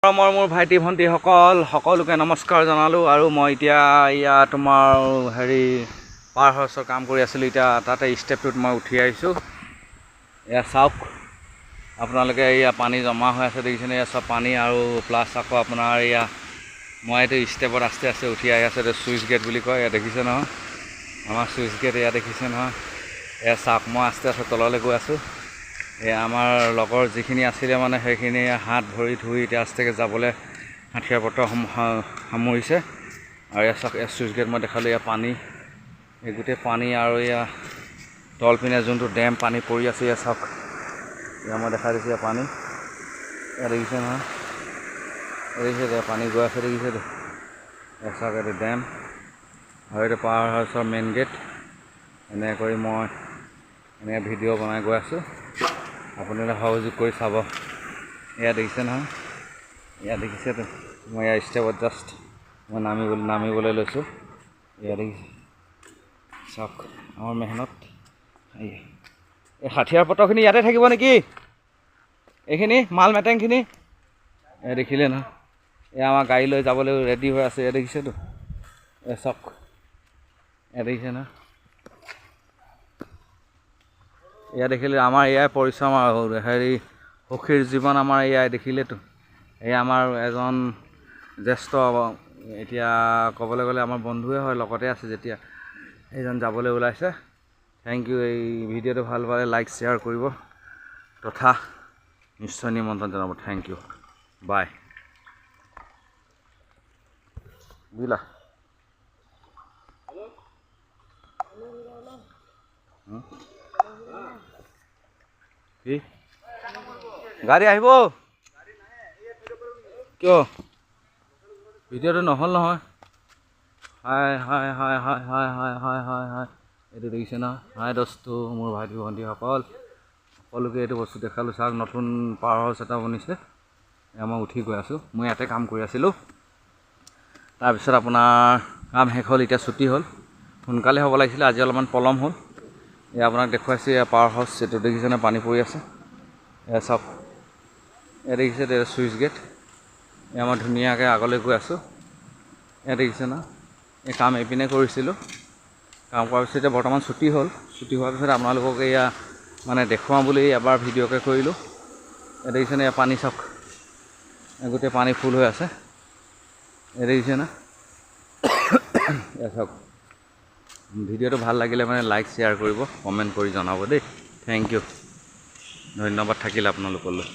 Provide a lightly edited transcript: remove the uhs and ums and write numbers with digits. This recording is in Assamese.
মোৰ ভাইটি ভণ্টিসকল সকলোকে নমস্কাৰ জনালোঁ। আৰু মই এতিয়া ইয়া তোমাৰ হেৰি পাৱাৰ হাউচৰ কাম কৰি আছিলোঁ। এতিয়া তাতে ষ্টেপটোত মই উঠি আহিছোঁ। এয়া চাওক আপোনালোকে, এয়া পানী জমা হৈ আছে দেখিছেনে? এয়া চব পানী আৰু প্লাছ আকৌ আপোনাৰ এয়া মই এইটো ষ্টেপত আস্তে আস্তে উঠি আহি আছোঁ। এইটো চুইচ গেট বুলি কয়। এয়া দেখিছে নহয়, আমাৰ চুইচ গেট এয়া দেখিছে নহয়। এয়া চাওক, মই আস্তে আস্তে তললৈ গৈ আছোঁ। এয়া আমাৰ লগৰ যিখিনি আছিলে মানে সেইখিনি হাত ভৰি ধুই এতিয়া আস্তেকৈ যাবলৈ হাথিয়াৰ পত্ৰ সামৰিছে। আৰু এয়া চাওক, এয়া চুইচ গেট মই দেখালোঁ। এয়া পানী, এই গোটেই পানী আৰু এয়া তল পিনে যোনটো ডেম পানী পৰি আছে। এয়া চাওক, এয়া মই দেখাই দিছোঁ। এয়া পানী এয়া দেখিছে নহয়, দেখিছে পানী গৈ আছে দেখিছে। এয়া চাওক, এইটো ডেম আৰু এইটো পাৱাৰ হাউচৰ মেইন গেট। এনেকৈ কৰি মই এনেকৈ ভিডিঅ' বনাই গৈ আছোঁ। আপোনালোকে সহযোগ কৰি চাব। এয়া দেখিছে নহয়, এয়া দেখিছেতো। মই এয়া ষ্টেপত জাষ্ট মই নামিবলৈ লৈছোঁ। এয়া দেখিছে, চাওক আমাৰ মেহনত। এই হাথিয়াৰ পত্ৰখিনি ইয়াতে থাকিব নেকি? এইখিনি মাল মেটেংখিনি এয়া দেখিলে নহয়। এয়া আমাৰ গাড়ী লৈ যাবলৈ ৰেডি হৈ আছে। এয়া দেখিছেতো, এয়া চাওক, এয়া দেখিছে নহয়। এয়া দেখিলে আমাৰ এয়াই পৰিশ্ৰম আৰু হেৰি সুখীৰ জীৱন আমাৰ এয়াই দেখিলেতো। এয়া আমাৰ এজন জ্যেষ্ঠ, এতিয়া ক'বলৈ গ'লে আমাৰ বন্ধুৱে হয়, লগতে আছে যেতিয়া এইজন যাবলৈ ওলাইছে। Thank you. এই ভিডিঅ'টো ভাল পালে লাইক শ্বেয়াৰ কৰিব তথা নিশ্চয় নিমন্ত্ৰণ জনাব। থেংক ইউ, বাই। বুজিলা? কি গাড়ী আহিব? কিয় ভিডিঅ'টো নহ'ল নহয়? হয় হয় হয় হয় হয় হয় হয় হয় হয় এইটো দেখিছে নহয়। হাই দোস্তু, মোৰ ভাইটি ভণ্টিসকল সকলোকে এইটো বস্তু দেখালোঁ। চাওক, নতুন পাৱাৰ হাউচ এটা বনিছে। এয়া মই উঠি গৈ আছোঁ। মই ইয়াতে কাম কৰি আছিলোঁ। তাৰপিছত আপোনাৰ কাম শেষ হ'ল, এতিয়া ছুটি হ'ল। সোনকালে হ'ব লাগিছিলে, আজি অলপমান পলম হ'ল। এয়া আপোনাক দেখুৱাইছোঁ। এয়া পাৱাৰ হাউচ, এইটো দেখিছেনে পানী পৰি আছে। এয়া চাওক, এয়া দেখিছে, এয়া চুইচ গেট। এয়া মই ধুনীয়াকৈ আগলৈ গৈ আছোঁ। এয়া দেখিছে ন, এই কাম এইপিনে কৰিছিলোঁ। কাম কৰাৰ পিছত এতিয়া বৰ্তমান ছুটি হ'ল। ছুটি হোৱাৰ পিছত আপোনালোকক এয়া মানে দেখুৱাওঁ বুলি এবাৰ ভিডিঅ'কে কৰিলোঁ। এয়া দেখিছেনে, এয়া পানী চাওক, গোটেই পানী ফুল হৈ আছে। এয়া দেখিছে না। এয়া চাওক, ভিডিঅ'টো ভাল লাগিলে মানে লাইক শ্বেয়াৰ কৰিব, কমেণ্ট কৰি জনাব দেই। থেংক ইউ, ধন্যবাদ থাকিল আপোনালোকলৈ।